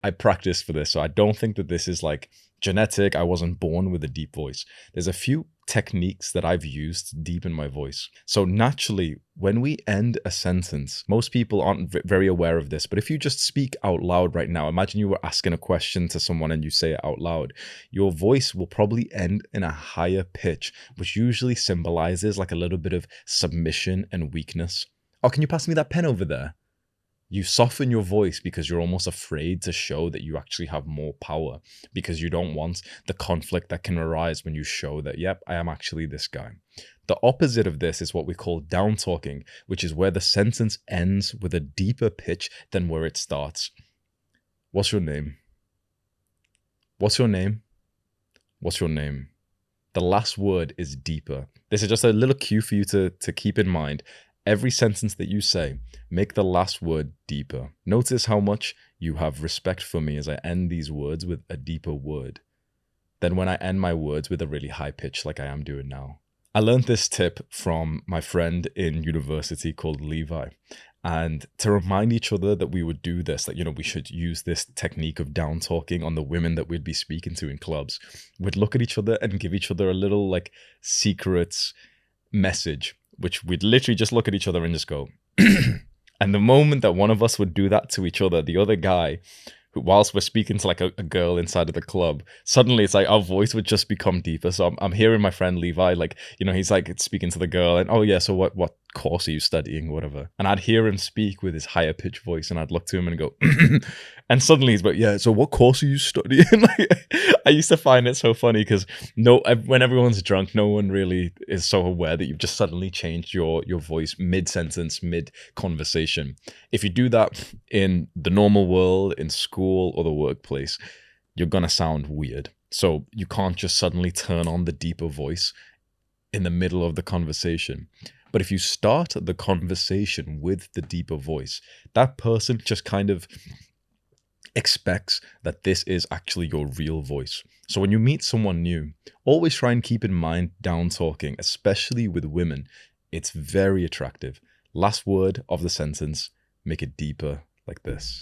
I practiced for this, so I don't think that this is like genetic. I wasn't born with a deep voice. There's a few techniques that I've used to deepen my voice. So naturally, when we end a sentence, most people aren't very aware of this, but if you just speak out loud right now, imagine you were asking a question to someone and you say it out loud, your voice will probably end in a higher pitch, which usually symbolizes like a little bit of submission and weakness. Oh, can you pass me that pen over there? You soften your voice because you're almost afraid to show that you actually have more power, because you don't want the conflict that can arise when you show that, yep, I am actually this guy. The opposite of this is what we call down talking, which is where the sentence ends with a deeper pitch than where it starts. What's your name? What's your name? What's your name? The last word is deeper. This is just a little cue for you to keep in mind. Every sentence that you say, make the last word deeper. Notice how much you have respect for me as I end these words with a deeper word than when I end my words with a really high pitch like I am doing now. I learned this tip from my friend in university called Levi. And to remind each other that we would do this, that, we should use this technique of down talking on the women that we'd be speaking to in clubs, we'd look at each other and give each other a little like secret message, which we'd literally just look at each other and just go, and the moment that one of us would do that to each other, the other guy, who, whilst we're speaking to like a girl inside of the club, suddenly it's like our voice would just become deeper. So I'm hearing my friend Levi, like, he's like speaking to the girl and, oh yeah, so what course are you studying or whatever? And I'd hear him speak with his higher pitched voice and I'd look to him and go, and suddenly he's like, yeah, so what course are you studying? I used to find it so funny because when everyone's drunk, no one really is so aware that you've just suddenly changed your voice mid-sentence, mid-conversation. If you do that in the normal world, in school or the workplace, you're going to sound weird. So you can't just suddenly turn on the deeper voice in the middle of the conversation. But if you start the conversation with the deeper voice, that person just kind of expects that this is actually your real voice. So when you meet someone new, always try and keep in mind down talking, especially with women. It's very attractive. Last word of the sentence, make it deeper like this.